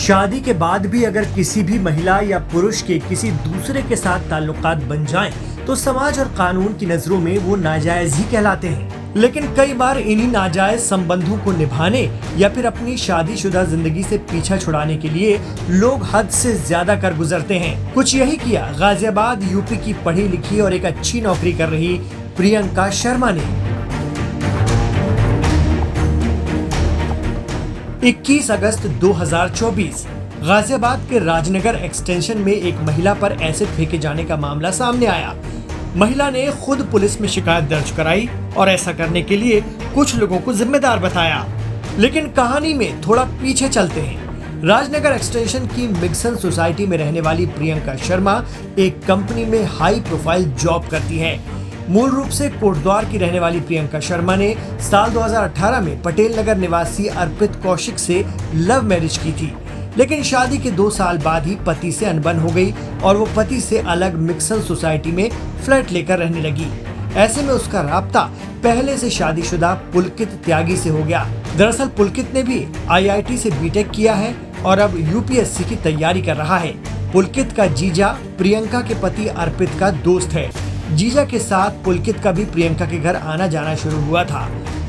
शादी के बाद भी अगर किसी भी महिला या पुरुष के किसी दूसरे के साथ ताल्लुकात बन जाएं, तो समाज और कानून की नजरों में वो नाजायज ही कहलाते हैं। लेकिन कई बार इन्हीं नाजायज संबंधों को निभाने या फिर अपनी शादीशुदा जिंदगी से पीछा छुड़ाने के लिए लोग हद से ज्यादा कर गुजरते हैं। कुछ यही किया गाजियाबाद यूपी की पढ़ी लिखी और एक अच्छी नौकरी कर रही प्रियंका शर्मा ने। 21 अगस्त 2024 गाजियाबाद के राजनगर एक्सटेंशन में एक महिला पर एसिड फेंके जाने का मामला सामने आया। महिला ने खुद पुलिस में शिकायत दर्ज कराई और ऐसा करने के लिए कुछ लोगों को जिम्मेदार बताया। लेकिन कहानी में थोड़ा पीछे चलते हैं। राजनगर एक्सटेंशन की मिक्सन सोसाइटी में रहने वाली प्रियंका शर्मा एक कंपनी में हाई प्रोफाइल जॉब करती है। मूल रूप से कोटद्वार की रहने वाली प्रियंका शर्मा ने साल 2018 में पटेल नगर निवासी अर्पित कौशिक से लव मैरिज की थी, लेकिन शादी के 2 साल बाद ही पति से अनबन हो गई और वो पति से अलग मिक्सन सोसाइटी में फ्लैट लेकर रहने लगी। ऐसे में उसका राब्ता पहले से शादीशुदा पुलकित त्यागी से हो गया। दरअसल पुलकित ने भी IIT से बीटेक किया है और अब UPSC की तैयारी कर रहा है। पुलकित का जीजा प्रियंका के पति अर्पित का दोस्त है। जीजा के साथ पुलकित का भी प्रियंका के घर आना जाना शुरू हुआ था।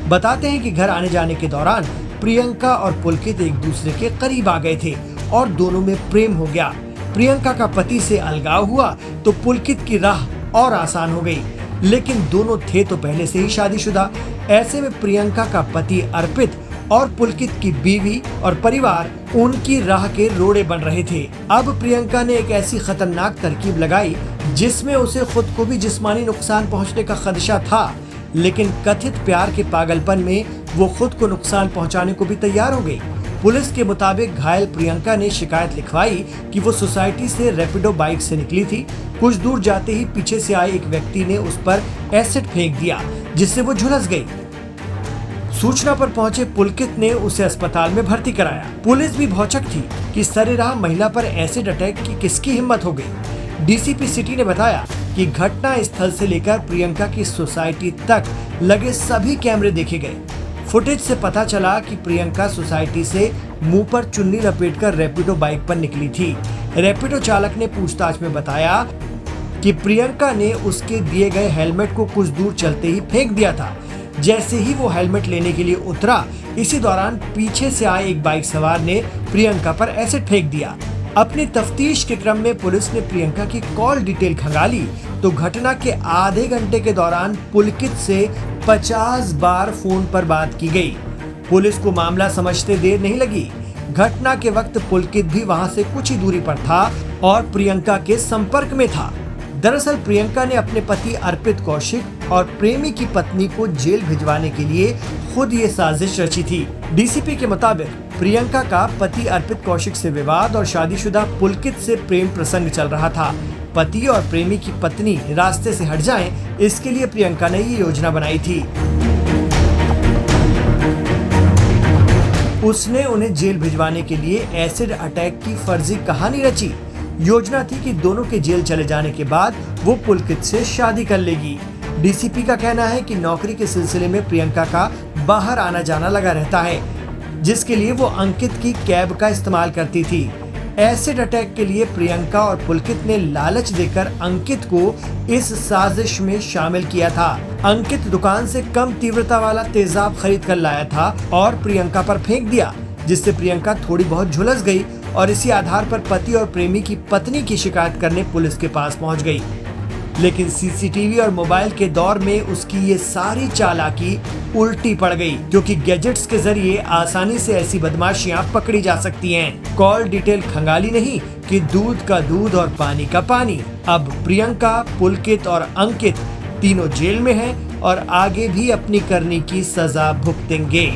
बताते हैं कि घर आने जाने के दौरान प्रियंका और पुलकित एक दूसरे के करीब आ गए थे और दोनों में प्रेम हो गया। प्रियंका का पति से अलगाव हुआ तो पुलकित की राह और आसान हो गई, लेकिन दोनों थे तो पहले से ही शादीशुदा। ऐसे में प्रियंका का पति अर्पित और पुलकित की बीवी और परिवार उनकी राह के रोड़े बन रहे थे। अब प्रियंका ने एक ऐसी खतरनाक तरकीब लगाई जिसमें उसे खुद को भी जिस्मानी नुकसान पहुंचने का खदशा था, लेकिन कथित प्यार के पागलपन में वो खुद को नुकसान पहुंचाने को भी तैयार हो गई। पुलिस के मुताबिक घायल प्रियंका ने शिकायत लिखवाई कि वो सोसाइटी से रैपिडो बाइक से निकली थी। कुछ दूर जाते ही पीछे से आए एक व्यक्ति ने उस पर एसिड फेंक दिया, जिससे वो झुलस गई। सूचना पर पहुंचे पुलकित ने उसे अस्पताल में भर्ती कराया। पुलिस भी भौचक थी कि सरेराह महिला पर एसिड अटैक की किसकी हिम्मत हो गई। DCP सिटी ने बताया कि घटना स्थल से लेकर प्रियंका की सोसाइटी तक लगे सभी कैमरे देखे गए। फुटेज से पता चला कि प्रियंका सोसाइटी से मुंह पर चुन्नी लपेटकर रैपिडो बाइक पर निकली थी। रैपिडो चालक ने पूछताछ में बताया कि प्रियंका ने उसके दिए गए हेलमेट को कुछ दूर चलते ही फेंक दिया था। जैसे ही वो हेलमेट लेने के लिए उतरा, इसी दौरान पीछे से आए एक बाइक सवार ने प्रियंका पर एसिड फेंक दिया। अपनी तफ्तीश के क्रम में पुलिस ने प्रियंका की कॉल डिटेल खंगाली तो घटना के आधे घंटे के दौरान पुलकित से 50 बार फोन पर बात की गई। पुलिस को मामला समझते देर नहीं लगी। घटना के वक्त पुलकित भी वहां से कुछ ही दूरी पर था और प्रियंका के संपर्क में था। दरअसल प्रियंका ने अपने पति अर्पित कौशिक और प्रेमी की पत्नी को जेल भिजवाने के लिए खुद ये साजिश रची थी। DCP के मुताबिक प्रियंका का पति अर्पित कौशिक से विवाद और शादीशुदा पुलकित से प्रेम प्रसंग चल रहा था। पति और प्रेमी की पत्नी रास्ते से हट जाएं, इसके लिए प्रियंका ने ये योजना बनाई थी। उसने उन्हें जेल भिजवाने के लिए एसिड अटैक की फर्जी कहानी रची। योजना थी कि दोनों के जेल चले जाने के बाद वो पुलकित से शादी कर लेगी। DCP का कहना है कि नौकरी के सिलसिले में प्रियंका का बाहर आना जाना लगा रहता है, जिसके लिए वो अंकित की कैब का इस्तेमाल करती थी। एसिड अटैक के लिए प्रियंका और पुलकित ने लालच देकर अंकित को इस साजिश में शामिल किया था। अंकित दुकान से कम तीव्रता वाला तेजाब खरीद कर लाया था और प्रियंका पर फेंक दिया, जिससे प्रियंका थोड़ी बहुत झुलस गई और इसी आधार पर पति और प्रेमी की पत्नी की शिकायत करने पुलिस के पास पहुंच गई। लेकिन CCTV और मोबाइल के दौर में उसकी ये सारी चालाकी उल्टी पड़ गई, क्योंकि गैजेट्स के जरिए आसानी से ऐसी बदमाशियां पकड़ी जा सकती हैं। कॉल डिटेल खंगाली नहीं कि दूध का दूध और पानी का पानी। अब प्रियंका, पुलकित और अंकित तीनों जेल में हैं और आगे भी अपनी करनी की सजा भुगतेंगे।